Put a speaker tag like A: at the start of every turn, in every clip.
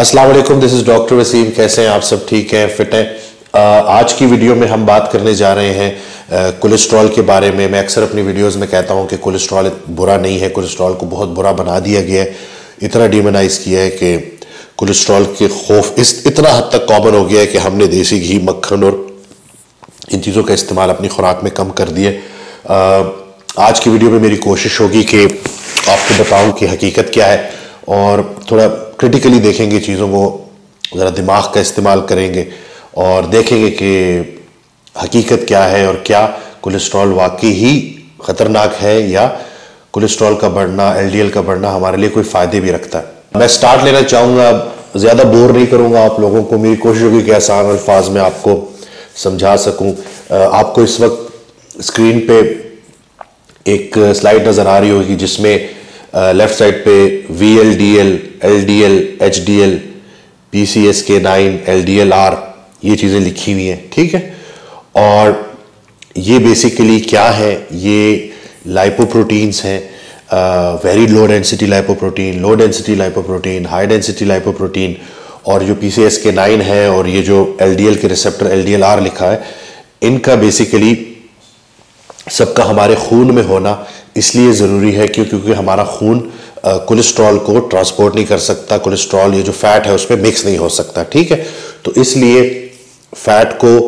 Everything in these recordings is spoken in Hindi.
A: अस्सलाम वालेकुम, दिस इज़ डॉक्टर वसीम। कैसे हैं आप सब? ठीक हैं, फिट हैं? आज की वीडियो में हम बात करने जा रहे हैं कोलेस्ट्रॉल के बारे में। मैं अक्सर अपनी वीडियोस में कहता हूं कि कोलेस्ट्रॉल बुरा नहीं है, कोलेस्ट्रॉल को बहुत बुरा बना दिया गया है, इतना डिमोनाइज किया है कि कोलेस्ट्रॉल के खौफ इतना हद तक कॉमन हो गया है कि हमने देसी घी, मक्खन और इन चीज़ों का इस्तेमाल अपनी खुराक में कम कर दिए। आज की वीडियो में मेरी कोशिश होगी कि आपको बताऊं कि हकीकत क्या है और थोड़ा क्रिटिकली देखेंगे चीज़ों को, ज़रा दिमाग का इस्तेमाल करेंगे और देखेंगे कि हकीकत क्या है और क्या कोलेस्ट्रॉल वाकई ही ख़तरनाक है या कोलेस्ट्रॉल का बढ़ना, एलडीएल का बढ़ना हमारे लिए कोई फ़ायदे भी रखता है। मैं स्टार्ट लेना चाहूँगा, ज़्यादा बोर नहीं करूँगा आप लोगों को। मेरी कोशिश होगी कि आसान अल्फाज में आपको समझा सकूँ। आपको इस वक्त स्क्रीन पे एक स्लाइड नज़र आ रही होगी जिसमें लेफ्ट साइड पे VLDL, LDL, HDL, PCSK9, LDLR ये चीज़ें लिखी हुई हैं, ठीक है। और ये बेसिकली क्या है? ये लाइपोप्रोटीन्स हैं, very low density lipoprotein, low density lipoprotein, high density lipoprotein. और जो PCSK9 है और ये जो LDL के रिसेप्टर LDLR लिखा है, इनका बेसिकली सबका हमारे खून में होना इसलिए ज़रूरी है क्योंकि हमारा खून कोलेस्ट्रॉल को ट्रांसपोर्ट नहीं कर सकता। कोलेस्ट्रॉल ये जो फैट है उसमें मिक्स नहीं हो सकता, ठीक है। तो इसलिए फैट को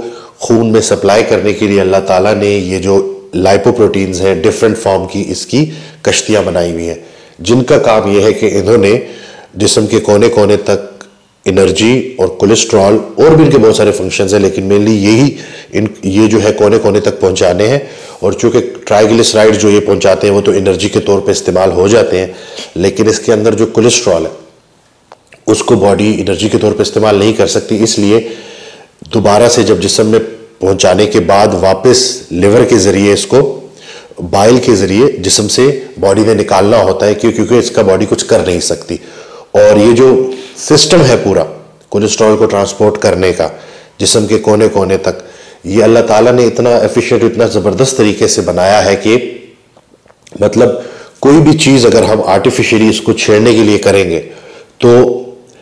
A: खून में सप्लाई करने के लिए अल्लाह ताला ने ये जो लाइपोप्रोटीन्स हैं डिफरेंट फॉर्म की, इसकी कश्तियाँ बनाई हुई हैं, जिनका काम ये है कि इन्होंने जिस्म के कोने कोने तक एनर्जी और कोलेस्ट्रॉल और भी इनके बहुत सारे फंक्शंस हैं, लेकिन मेनली ये जो है कोने कोने तक पहुंचाने हैं। और चूंकि ट्राइग्लिसराइड जो ये पहुंचाते हैं वो तो एनर्जी के तौर पे इस्तेमाल हो जाते हैं, लेकिन इसके अंदर जो कोलेस्ट्रॉल है उसको बॉडी एनर्जी के तौर पे इस्तेमाल नहीं कर सकती। इसलिए दोबारा से जब जिस्म में पहुंचाने के बाद वापस लिवर के जरिए इसको बाइल के जरिए जिस्म से बॉडी ने निकालना होता है क्योंकि इसका बॉडी कुछ कर नहीं सकती। और ये जो सिस्टम है पूरा कोलेस्ट्रॉल को ट्रांसपोर्ट करने का जिस्म के कोने कोने तक, ये अल्लाह ताला ने इतना एफिशिएंट, इतना ज़बरदस्त तरीके से बनाया है कि मतलब कोई भी चीज़ अगर हम आर्टिफिशियली इसको छेड़ने के लिए करेंगे तो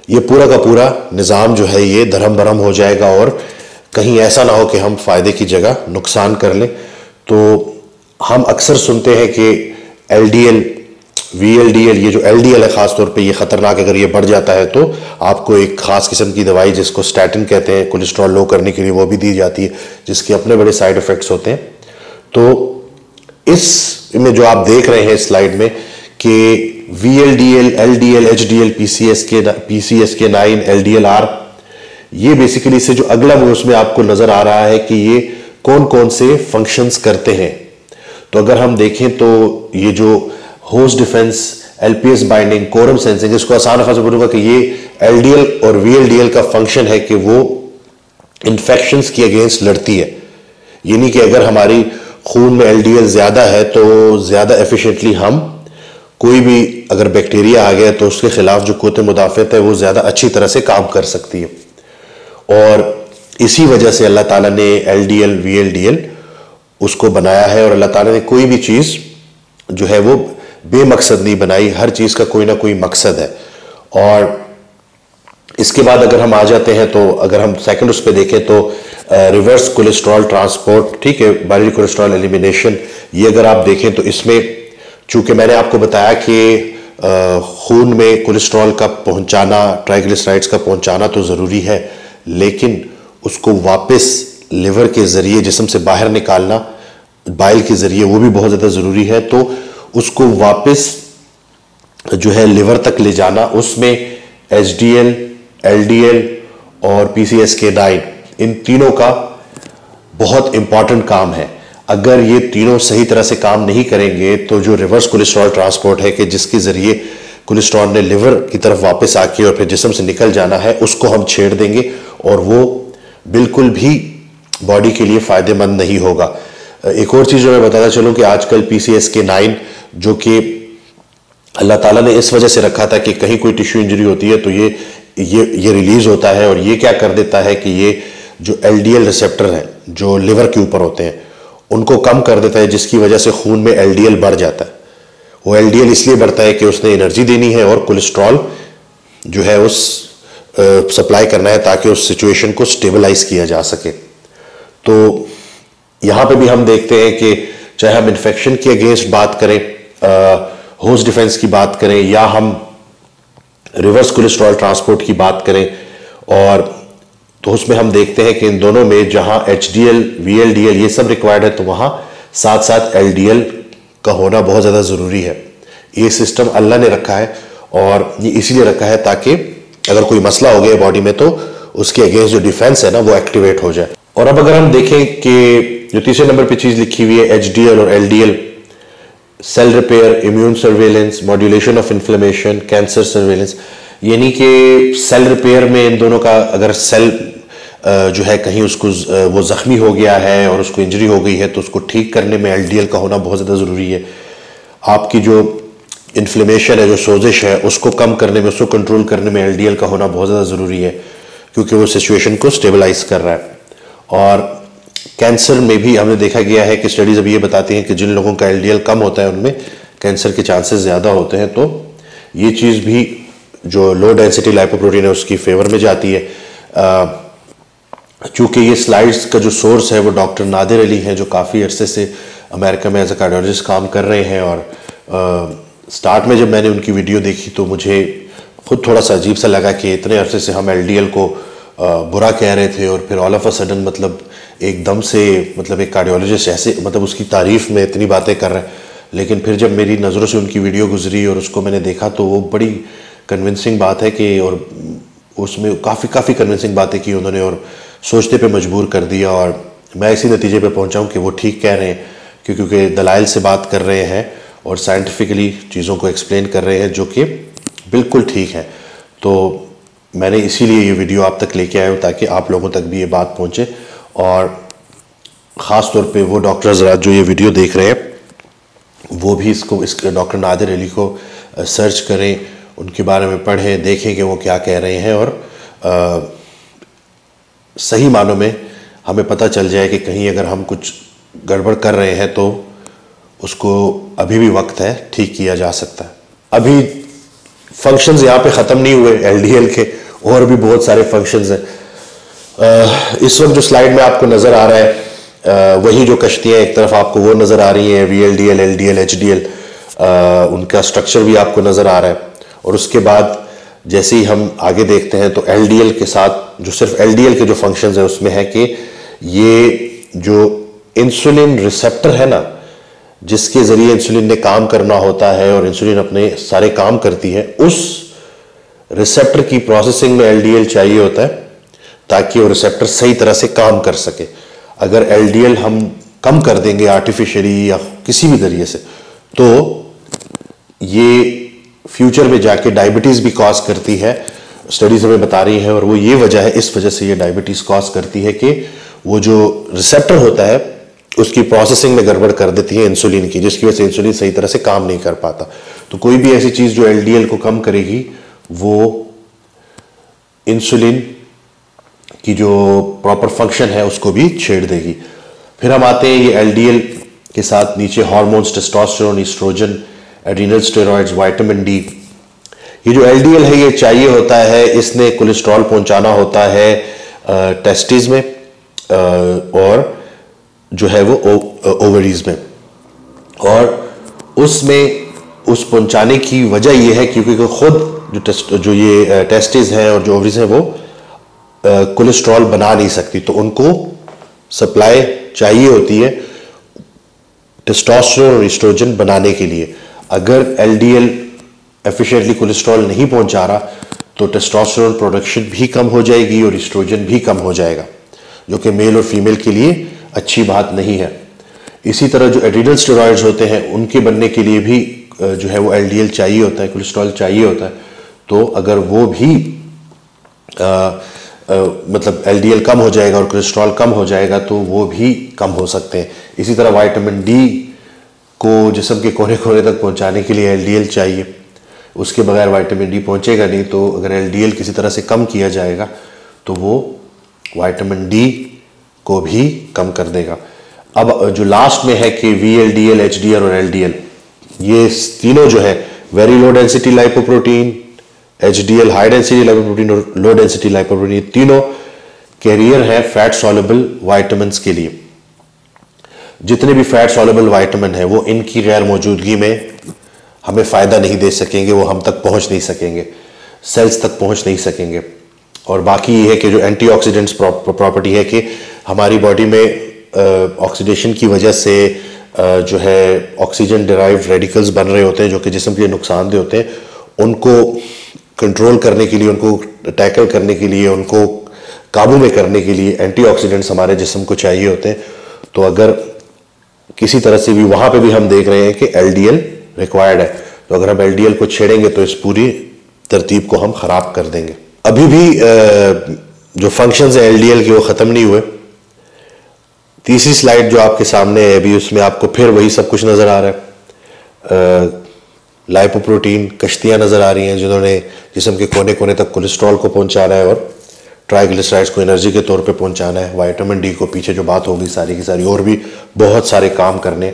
A: ये पूरा का पूरा निज़ाम जो है ये धर्म भरम हो जाएगा और कहीं ऐसा ना हो कि हम फ़ायदे की जगह नुकसान कर लें। तो हम अक्सर सुनते हैं कि LDL, VLDL, ये जो LDL है ख़ास तौर पे ये ख़तरनाक, अगर ये बढ़ जाता है तो आपको एक ख़ास किस्म की दवाई जिसको स्टैटिन कहते हैं कोलेस्ट्रॉल लो करने के लिए, वो भी दी जाती है, जिसके अपने बड़े साइड इफ़ेक्ट्स होते हैं। तो इसमें जो आप देख रहे हैं स्लाइड में कि VLDL, LDL, HDL, PCSK9, LDLR, ये बेसिकली इससे जो अगला वो उसमें आपको नज़र आ रहा है कि ये कौन कौन से फंक्शंस करते हैं। तो अगर हम देखें तो ये जो host defence, LPS binding, quorum sensing, इसको आसान अल्फाज में बोलूंगा कि ये LDL और VLDL का फंक्शन है कि वो इन्फेक्शंस के अगेंस्ट लड़ती है। ये नहीं कि अगर हमारी खून में LDL ज्यादा है तो ज्यादा एफिशिएंटली हम कोई भी अगर बैक्टीरिया आ गया तो उसके खिलाफ जो क़ुव्वत मुदाफ़अत है वो ज्यादा अच्छी तरह से काम कर सकती है। और इसी वजह से अल्लाह ताला ने LDL, VLDL उसको बनाया है। और अल्लाह ताला ने कोई भी चीज़ जो है वो बेमकसद नहीं बनाई, हर चीज़ का कोई ना कोई मकसद है। और इसके बाद अगर हम आ जाते हैं तो अगर हम सेकंड उस पर देखें तो रिवर्स कोलेस्ट्रॉल ट्रांसपोर्ट, ठीक है, बाइलरी कोलेस्ट्रॉल एलिमिनेशन, ये अगर आप देखें तो इसमें चूंकि मैंने आपको बताया कि खून में कोलेस्ट्रॉल का पहुंचाना, ट्राइग्लिसराइड्स का पहुंचाना तो ज़रूरी है, लेकिन उसको वापस लिवर के ज़रिए जिस्म से बाहर निकालना बाइल के ज़रिए वो भी बहुत ज़्यादा ज़रूरी है। तो उसको वापस जो है लिवर तक ले जाना, उसमें HDL, LDL और PCSK9 इन तीनों का बहुत इंपॉर्टेंट काम है। अगर ये तीनों सही तरह से काम नहीं करेंगे तो जो रिवर्स कोलेस्ट्रॉल ट्रांसपोर्ट है कि जिसके ज़रिए कोलेस्ट्रॉल ने लिवर की तरफ वापस आके और फिर जिस्म से निकल जाना है, उसको हम छेड़ देंगे और वो बिल्कुल भी बॉडी के लिए फ़ायदेमंद नहीं होगा। एक और चीज़ जो मैं बताता चलूँ कि आजकल PCSK9 जो कि अल्लाह ताला ने इस वजह से रखा था कि कहीं कोई टिश्यू इंजरी होती है तो ये रिलीज होता है और ये क्या कर देता है कि ये जो LDL रिसेप्टर हैं जो लिवर के ऊपर होते हैं उनको कम कर देता है, जिसकी वजह से खून में LDL बढ़ जाता है। वो LDL इसलिए बढ़ता है कि उसने एनर्जी देनी है और कोलेस्ट्रॉल जो है उस सप्लाई करना है ताकि उस सिचुएशन को स्टेबलाइज किया जा सके। तो यहाँ पे भी हम देखते हैं कि चाहे हम इन्फेक्शन के अगेंस्ट बात करें, होस्ट डिफेंस की बात करें, या हम रिवर्स कोलेस्ट्रॉल ट्रांसपोर्ट की बात करें, और तो उसमें हम देखते हैं कि इन दोनों में जहां HDL, VLDL ये सब रिक्वायर्ड है, तो वहां साथ साथ LDL का होना बहुत ज़्यादा ज़रूरी है। ये सिस्टम अल्लाह ने रखा है, और ये इसीलिए रखा है ताकि अगर कोई मसला हो गया बॉडी में तो उसके अगेंस्ट जो डिफेंस है ना वो एक्टिवेट हो जाए। और अब अगर हम देखें कि जो तीसरे नंबर पे चीज़ लिखी हुई है HDL और LDL, cell repair, immune surveillance, modulation of inflammation, cancer surveillance, यानी कि सेल रिपेयर में इन दोनों का, अगर सेल जो है कहीं उसको वो जख्मी हो गया है और उसको इंजरी हो गई है तो उसको ठीक करने में LDL का होना बहुत ज़्यादा ज़रूरी है। आपकी जो इन्फ्लेमेशन है, जो सोजिश है, उसको कम करने में, उसको कंट्रोल करने में LDL का होना बहुत ज़्यादा ज़रूरी है, क्योंकि वो सिचुएशन को स्टेबलाइज कर रहा है। और कैंसर में भी हमने देखा गया है कि स्टडीज़ अभी ये बताती हैं कि जिन लोगों का LDL कम होता है उनमें कैंसर के चांसेस ज़्यादा होते हैं। तो ये चीज़ भी जो लो डेंसिटी लाइपोप्रोटीन है उसकी फेवर में जाती है। चूँकि ये स्लाइड्स का जो सोर्स है वो डॉक्टर नादिर अली हैं, जो काफ़ी अरसे से अमेरिका में एज ए कार्डियोलॉजिस्ट काम कर रहे हैं। और स्टार्ट में जब मैंने उनकी वीडियो देखी तो मुझे खुद थोड़ा सा अजीब सा लगा कि इतने अरसे से हम LDL को बुरा कह रहे थे, और फिर ऑल ऑफ अ सडन मतलब एकदम से मतलब एक कार्डियोलॉजिस्ट ऐसे मतलब उसकी तारीफ में इतनी बातें कर रहे हैं। लेकिन फिर जब मेरी नज़रों से उनकी वीडियो गुजरी और उसको मैंने देखा तो वो बड़ी कन्विंसिंग बात है कि, और उसमें काफ़ी कन्विंसिंग बातें की उन्होंने और सोचने पे मजबूर कर दिया। और मैं इसी नतीजे पे पहुंचा हूं कि वो ठीक कह रहे हैं, क्योंकि दलाइल से बात कर रहे हैं और साइंटिफिकली चीज़ों को एक्सप्लेन कर रहे हैं, जो कि बिल्कुल ठीक है। तो मैंने इसीलिए ये वीडियो आप तक लेके आया हूँ ताकि आप लोगों तक भी ये बात पहुँचे, और ख़ास तौर पे वो डॉक्टर हज़रात जो ये वीडियो देख रहे हैं वो भी इस डॉक्टर नादिर अली को सर्च करें, उनके बारे में पढ़ें, देखें कि वो क्या कह रहे हैं, और सही मानों में हमें पता चल जाए कि कहीं अगर हम कुछ गड़बड़ कर रहे हैं तो उसको अभी भी वक्त है, ठीक किया जा सकता है। अभी फंक्शंस यहाँ पे ख़त्म नहीं हुए LDL के, और भी बहुत सारे फंक्शंस हैं। इस वक्त जो स्लाइड में आपको नज़र आ रहा है वही जो कश्तियाँ एक तरफ आपको वो नज़र आ रही हैं, VLDL, LDL, HDL, उनका स्ट्रक्चर भी आपको नज़र आ रहा है। और उसके बाद जैसे ही हम आगे देखते हैं तो LDL के साथ जो सिर्फ LDL के जो फंक्शंस है उसमें है कि ये जो इंसुलिन रिसेप्टर है ना, जिसके ज़रिए इंसुलिन ने काम करना होता है और इंसुलिन अपने सारे काम करती है, उस रिसेप्टर की प्रोसेसिंग में LDL चाहिए होता है ताकि वो रिसेप्टर सही तरह से काम कर सके। अगर LDL हम कम कर देंगे आर्टिफिशियली या किसी भी जरिए से, तो ये फ्यूचर में जाके डायबिटीज़ भी कॉज करती है, स्टडीज हमें बता रही है। और वो ये वजह है, इस वजह से ये डायबिटीज़ कॉज करती है कि वो जो रिसेप्टर होता है उसकी प्रोसेसिंग में गड़बड़ कर देती है इंसुलिन की, जिसकी वजह से इंसुलिन सही तरह से काम नहीं कर पाता। तो कोई भी ऐसी चीज़ जो LDL को कम करेगी वो इंसुलिन की जो प्रॉपर फंक्शन है उसको भी छेड़ देगी। फिर हम आते हैं ये LDL के साथ नीचे hormones, testosterone, oestrogen, adrenal steroids, vitamin D. ये जो LDL है ये चाहिए होता है, इसने कोलेस्ट्रॉल पहुंचाना होता है टेस्टिस में और जो है वो ओवरीज में। और उसमें उस पहुंचाने की वजह ये है क्योंकि खुद जो ये टेस्टिस हैं और जो ओवरीज हैं वो कोलेस्ट्रॉल बना नहीं सकती, तो उनको सप्लाई चाहिए होती है टेस्टोस्टेरोन और ईस्ट्रोजन बनाने के लिए। अगर LDL एफिशिएंटली कोलेस्ट्रॉल नहीं पहुंचा रहा तो टेस्टोस्टेरोन प्रोडक्शन भी कम हो जाएगी और ईस्ट्रोजन भी कम हो जाएगा, जो कि मेल और फीमेल के लिए अच्छी बात नहीं है। इसी तरह जो एड्रीनल स्टेरॉइड्स होते हैं उनके बनने के लिए भी जो है वो LDL चाहिए होता है, कोलेस्ट्रॉल चाहिए होता है। तो अगर वो भी मतलब LDL कम हो जाएगा और कोलेस्ट्रॉल कम हो जाएगा तो वो भी कम हो सकते हैं। इसी तरह विटामिन डी को जिस्म के कोने कोने तक पहुंचाने के लिए LDL चाहिए, उसके बगैर विटामिन डी पहुंचेगा नहीं। तो अगर LDL किसी तरह से कम किया जाएगा तो वो विटामिन डी को भी कम कर देगा। अब जो लास्ट में है कि VLDL, HDL और LDL, ये तीनों जो है very low density lipoprotein, HDL high density lipoprotein और लो डेंसिटी लाइपोप्रोटीन, ये तीनों कैरियर है फैट सॉल्युबल वाइटामिन्स के लिए। जितने भी फैट सॉल्युबल वाइटामिन है वो इनकी गैर मौजूदगी में हमें फायदा नहीं दे सकेंगे, वो हम तक पहुंच नहीं सकेंगे, सेल्स तक पहुंच नहीं सकेंगे। और बाकी ये है कि जो एंटीऑक्सीडेंट्स प्रॉपर्टी है कि हमारी बॉडी में ऑक्सीडेशन की वजह से जो है ऑक्सीजन डिराइव्ड रेडिकल्स बन रहे होते हैं जो कि जिस्म के लिए नुकसानदेह होते हैं, उनको कंट्रोल करने के लिए, उनको टैकल करने के लिए, उनको काबू में करने के लिए एंटीऑक्सीडेंट्स हमारे जिस्म को चाहिए होते हैं। तो अगर किसी तरह से भी वहां पे भी हम देख रहे हैं कि LDL रिक्वायर्ड है, तो अगर हम LDL को छेड़ेंगे तो इस पूरी तरतीब को हम खराब कर देंगे। अभी भी जो फंक्शंस है LDL के वो खत्म नहीं हुए। तीसरी स्लाइड जो आपके सामने है अभी, उसमें आपको फिर वही सब कुछ नजर आ रहा है। लाइपोप्रोटीन कश्तियां नजर आ रही हैं जिन्होंने जिस्म के कोने कोने तक कोलेस्ट्रॉल को पहुंचाना है और ट्राइग्लिसराइड्स को एनर्जी के तौर पे पहुंचाना है। विटामिन डी को पीछे जो बात होगी सारी की सारी, और भी बहुत सारे काम करने।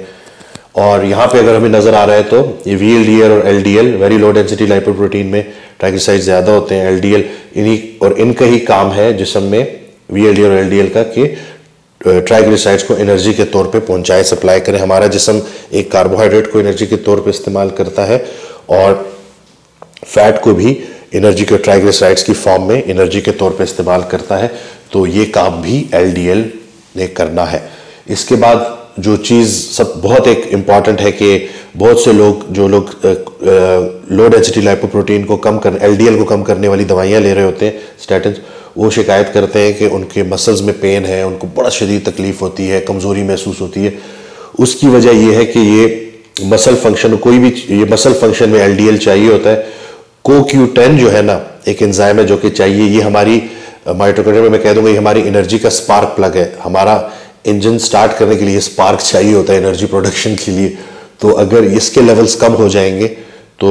A: और यहाँ पे अगर हमें नजर आ रहा है तो ये VLDL और LDL very low density lipoprotein में ट्राइग्लिसराइड्स ज्यादा होते हैं, LDL इन्हीं और इनका ही काम है जिस्म में VLDL और LDL का कि ट्राइग्लिसराइड्स को एनर्जी के तौर पे पहुंचाए, सप्लाई करें। हमारा जिस्म एक कार्बोहाइड्रेट को एनर्जी के तौर पे इस्तेमाल करता है और फैट को भी एनर्जी के ट्राइग्लिसराइड्स की फॉर्म में एनर्जी के तौर पे इस्तेमाल करता है। तो ये काम भी LDL ने करना है। इसके बाद जो चीज़ सब बहुत एक इम्पॉर्टेंट है कि बहुत से लोग जो लोग लो डेंसिटी लाइपोप्रोटीन को कम कर LDL को कम करने वाली दवाइयाँ ले रहे होते हैं, स्टैटिन्स, वो शिकायत करते हैं कि उनके मसल्स में पेन है, उनको बड़ा शदीद तकलीफ होती है, कमज़ोरी महसूस होती है। उसकी वजह यह है कि ये मसल फंक्शन, कोई भी ये मसल फंक्शन में LDL चाहिए होता है। CoQ10 जो है ना, एक एंजाइम है जो कि चाहिए, ये हमारी माइटोकॉन्ड्रिया में मैं कह दूंगा ये हमारी एनर्जी का स्पार्क प्लग है। हमारा इंजन स्टार्ट करने के लिए स्पार्क चाहिए होता है एनर्जी प्रोडक्शन के लिए। तो अगर इसके लेवल्स कम हो जाएंगे तो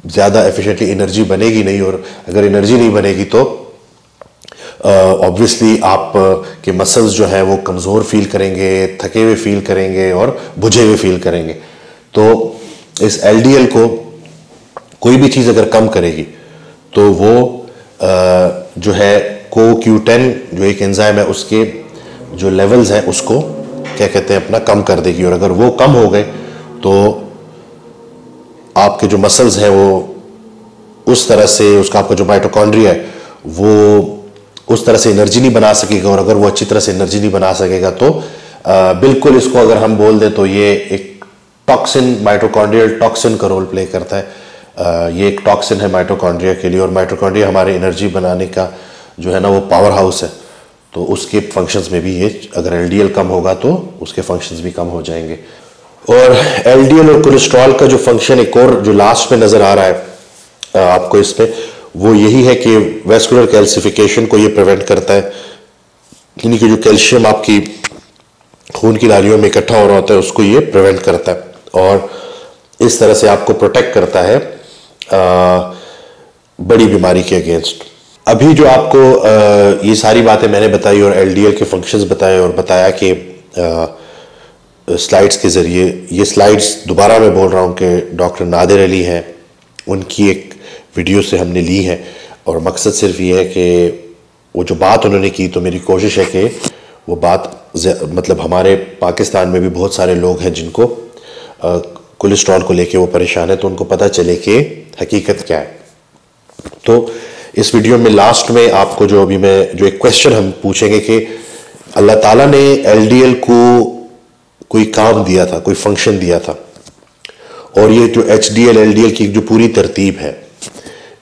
A: ज़्यादा एफिशिएंटली एनर्जी बनेगी नहीं, और अगर एनर्जी नहीं बनेगी तो ऑब्वियसली आप के मसल्स जो है वो कमज़ोर फील करेंगे, थके हुए फील करेंगे और बुझे हुए फील करेंगे। तो इस LDL को कोई भी चीज़ अगर कम करेगी तो वो जो है CoQ10 जो एक एंजाइम है उसके जो लेवल्स हैं उसको क्या कहते हैं अपना कम कर देगी। और अगर वो कम हो गए तो आपके जो मसल्स हैं वो उस तरह से, उसका आपका जो माइटोकॉन्ड्रिया है वो उस तरह से एनर्जी नहीं बना सकेगा। और अगर वो अच्छी तरह से एनर्जी नहीं बना सकेगा तो बिल्कुल इसको अगर हम बोल दें तो ये एक टॉक्सिन, माइटोकॉन्ड्रियल टॉक्सिन का रोल प्ले करता है। ये एक टॉक्सिन है माइटोकॉन्ड्रिया के लिए, और माइटोकॉन्ड्रिया हमारे एनर्जी बनाने का जो है ना वो पावर हाउस है। तो उसके फंक्शंस में भी ये, अगर LDL कम होगा तो उसके फंक्शंस भी कम हो जाएंगे। और LDL और कोलेस्ट्रॉल का जो फंक्शन एक और जो लास्ट में नजर आ रहा है आपको इसमें, वो यही है कि वेस्कुलर कैल्सिफिकेशन को ये प्रिवेंट करता है, यानी कि जो कैल्शियम आपकी खून की नालियों में इकट्ठा हो रहा होता है उसको ये प्रिवेंट करता है और इस तरह से आपको प्रोटेक्ट करता है बड़ी बीमारी के अगेंस्ट। अभी जो आपको ये सारी बातें मैंने बताई और LDL के फंक्शंस बताए और बताया कि स्लाइड्स के ज़रिए, ये स्लाइड्स दोबारा मैं बोल रहा हूँ कि डॉक्टर नादिर अली हैं, उनकी एक वीडियो से हमने ली है। और मकसद सिर्फ ये है कि वो जो बात उन्होंने की, तो मेरी कोशिश है कि वो बात मतलब हमारे पाकिस्तान में भी बहुत सारे लोग हैं जिनको कोलेस्ट्रॉल को लेके वो परेशान है, तो उनको पता चले कि हकीकत क्या है। तो इस वीडियो में लास्ट में आपको जो अभी मैं जो एक क्वेश्चन हम पूछेंगे कि अल्लाह ताला ने LDL को कोई काम दिया था, कोई फंक्शन दिया था, और ये जो HDL LDL की जो पूरी तरतीब है,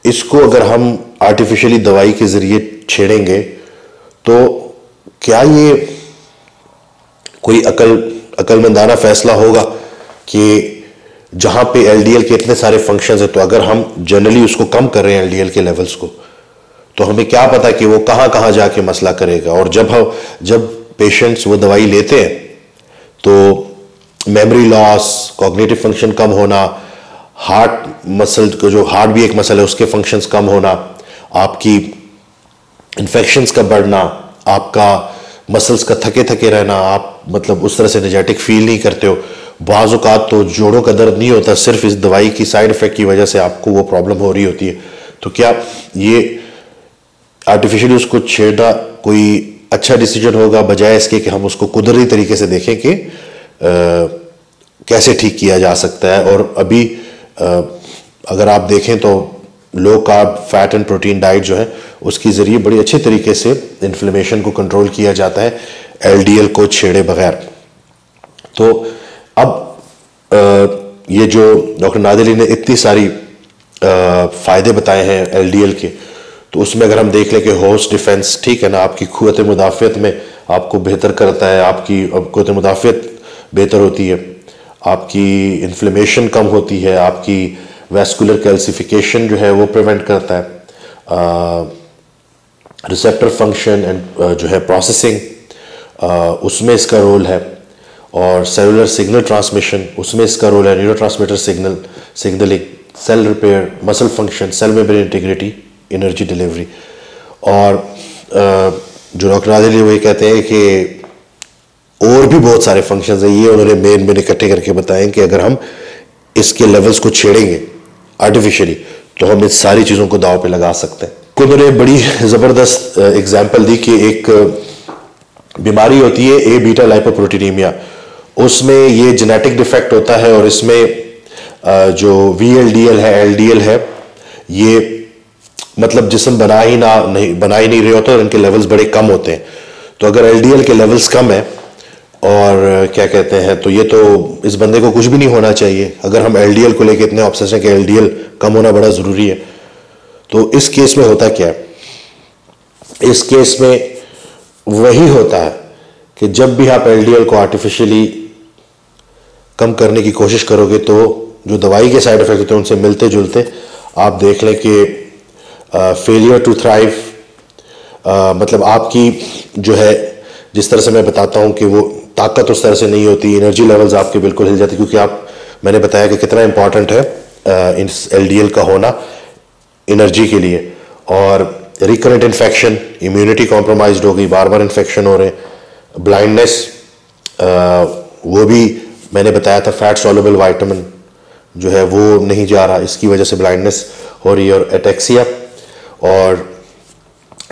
A: इसको अगर हम आर्टिफिशियली दवाई के जरिए छेड़ेंगे तो क्या ये कोई अकलमंदाना फैसला होगा कि जहां पे LDL के इतने सारे फंक्शंस हैं, तो अगर हम जनरली उसको कम कर रहे हैं LDL के लेवल्स को, तो हमें क्या पता कि वो कहां कहां जाके मसला करेगा। और जब पेशेंट्स वो दवाई लेते हैं तो मेमोरी लॉस, कॉग्निटिव फंक्शन कम होना, हार्ट मसल को, जो हार्ट भी एक मसल है, उसके फंक्शंस कम होना, आपकी इन्फेक्शंस का बढ़ना, आपका मसल्स का थके थके रहना, आप मतलब उस तरह से एनर्जेटिक फील नहीं करते हो। बाज़ औक़ात तो जोड़ों का दर्द नहीं होता, सिर्फ इस दवाई की साइड इफ़ेक्ट की वजह से आपको वो प्रॉब्लम हो रही होती है। तो क्या ये आर्टिफिशियली उसको छेड़ना कोई अच्छा डिसीजन होगा, बजाय इसके कि हम उसको कुदरती तरीके से देखें कि कैसे ठीक किया जा सकता है। और अभी अगर आप देखें तो low carb fat and protein diet जो है उसके ज़रिए बड़ी अच्छे तरीके से इन्फ्लेमेशन को कंट्रोल किया जाता है एलडीएल को छेड़े बगैर। तो अब ये जो डॉक्टर नादिर अली ने इतनी सारी फ़ायदे बताए हैं एलडीएल के, तो उसमें अगर हम देख लें कि होस्ट डिफेंस, ठीक है ना, आपकी क़ुव्वत मुदाफ़ियत में आपको बेहतर करता है, आपकी क़ुव्वत मुदाफ़ियत बेहतर होती है, आपकी इन्फ्लेमेशन कम होती है, आपकी वैस्कुलर कैल्सिफिकेशन जो है वो प्रिवेंट करता है, रिसेप्टर फंक्शन एंड जो है प्रोसेसिंग उसमें इसका रोल है, और सेलुलर सिग्नल ट्रांसमिशन उसमें इसका रोल है, neurotransmitter signalling, cell repair, muscle function, cell membrane integrity, energy delivery. और जो डॉक्टर नादिर अली वही कहते हैं कि और भी बहुत सारे फंक्शंस हैं, ये उन्होंने मेन इकट्ठे करके बताए कि अगर हम इसके लेवल्स को छेड़ेंगे आर्टिफिशियली तो हम इस सारी चीज़ों को दांव पे लगा सकते हैं। तो उन्होंने बड़ी ज़बरदस्त एग्जाम्पल दी कि एक बीमारी होती है ए बीटा लाइपोप्रोटीनीमिया, उसमें ये जेनेटिक डिफेक्ट होता है और इसमें जो VLDL है, LDL है, ये मतलब जिस्म बना ही नहीं रहे होते और इनके लेवल्स बड़े कम होते हैं। तो अगर LDL के लेवल्स कम है और क्या कहते हैं, तो ये तो इस बंदे को कुछ भी नहीं होना चाहिए। अगर हम LDL को लेके इतने ऑब्सेशन है कि LDL कम होना बड़ा ज़रूरी है, तो इस केस में होता क्या है, इस केस में वही होता है कि जब भी आप LDL को आर्टिफिशियली कम करने की कोशिश करोगे तो जो दवाई के साइड इफेक्ट होते हैं उनसे मिलते जुलते आप देख लें कि फेलियर टू थ्राइव, मतलब आपकी जो है, जिस तरह से मैं बताता हूं कि वो ताकत उस तरह से नहीं होती, एनर्जी लेवल्स आपके बिल्कुल हिल जाती, क्योंकि मैंने बताया कि कितना इंपॉर्टेंट है इस LDL का होना एनर्जी के लिए। और रिकरेंट इन्फेक्शन, इम्यूनिटी कॉम्प्रोमाइज्ड हो गई, बार बार इन्फेक्शन हो रहे, ब्लाइंडनेस, वो भी मैंने बताया था, फैट सॉल्युबल विटामिन जो है वो नहीं जा रहा, इसकी वजह से ब्लाइंडनेस हो रही है, और एटेक्सिया और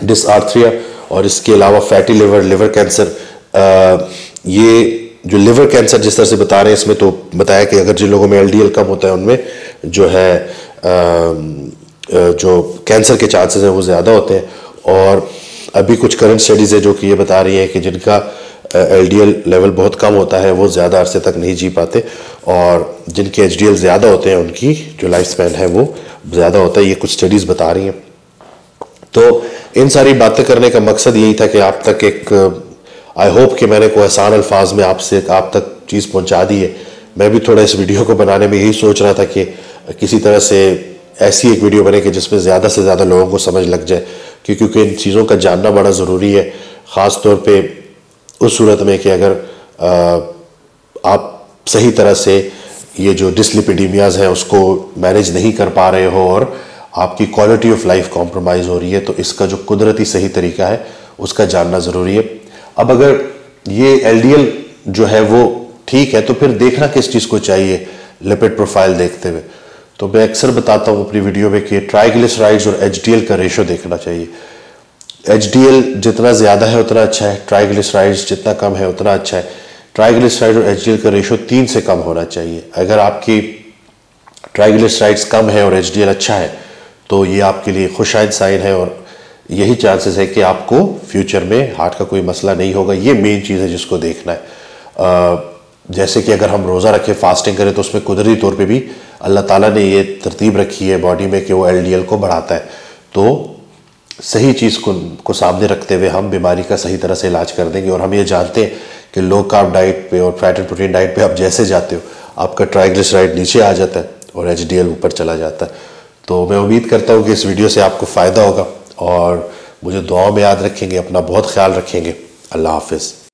A: डिसआर्थरिया, और इसके अलावा फैटी लिवर कैंसर। ये जो लिवर कैंसर जिस तरह से बता रहे हैं, इसमें तो बताया कि अगर जिन लोगों में LDL कम होता है उनमें जो है जो कैंसर के चांसेस हैं वो ज़्यादा होते हैं। और अभी कुछ करंट स्टडीज़ है जो कि ये बता रही हैं कि जिनका LDL लेवल बहुत कम होता है वो ज़्यादा अरसे तक नहीं जी पाते, और जिनके HDL ज़्यादा होते हैं उनकी जो लाइफ स्पैन है वो ज़्यादा होता है, ये कुछ स्टडीज़ बता रही हैं। तो इन सारी बातें करने का मकसद यही था कि आप तक एक, आई होप कि मैंने कोई आसान अल्फाज में आप तक चीज़ पहुंचा दी है। मैं भी थोड़ा इस वीडियो को बनाने में यही सोच रहा था कि किसी तरह से ऐसी एक वीडियो बने कि जिसमें ज़्यादा से ज़्यादा लोगों को समझ लग जाए, क्योंकि इन चीज़ों का जानना बड़ा ज़रूरी है, ख़ास तौर पे उस सूरत में कि अगर आप सही तरह से ये जो डिसलिपिडीमियाज़ हैं उसको मैनेज नहीं कर पा रहे हो और आपकी क्वालिटी ऑफ लाइफ कॉम्प्रोमाइज़ हो रही है, तो इसका जो कुदरती सही तरीका है उसका जानना ज़रूरी है। अब अगर ये LDL जो है वो ठीक है, तो फिर देखना किस चीज़ को चाहिए लिपिड प्रोफाइल देखते हुए, तो मैं अक्सर बताता हूँ अपनी वीडियो में कि ट्राइग्लिसराइड्स और HDL का रेशो देखना चाहिए। HDL जितना ज़्यादा है उतना अच्छा है, ट्राइग्लिसराइड्स जितना कम है उतना अच्छा है। ट्राइग्लिसराइड और HDL का रेशो 3 से कम होना चाहिए। अगर आपकी ट्राइग्लिसराइड्स कम है और HDL अच्छा है तो ये आपके लिए खुशाइद साइन है, और यही चांसेस है कि आपको फ्यूचर में हार्ट का कोई मसला नहीं होगा। ये मेन चीज़ है जिसको देखना है। जैसे कि अगर हम रोज़ा रखें, फास्टिंग करें, तो उसमें कुदरती तौर पे भी अल्लाह ताला ने ये तरतीब रखी है बॉडी में कि वो LDL को बढ़ाता है। तो सही चीज़ को सामने रखते हुए हम बीमारी का सही तरह से इलाज कर देंगे। और हम ये जानते हैं कि लो कार्ब डाइट पे और फैट एंड प्रोटीन डाइट पे आप जैसे जाते हो आपका ट्राइग्लिसराइड नीचे आ जाता है और HDL ऊपर चला जाता है। तो मैं उम्मीद करता हूँ कि इस वीडियो से आपको फ़ायदा होगा और मुझे दुआओं में याद रखेंगे। अपना बहुत ख्याल रखेंगे। अल्लाह हाफिज़।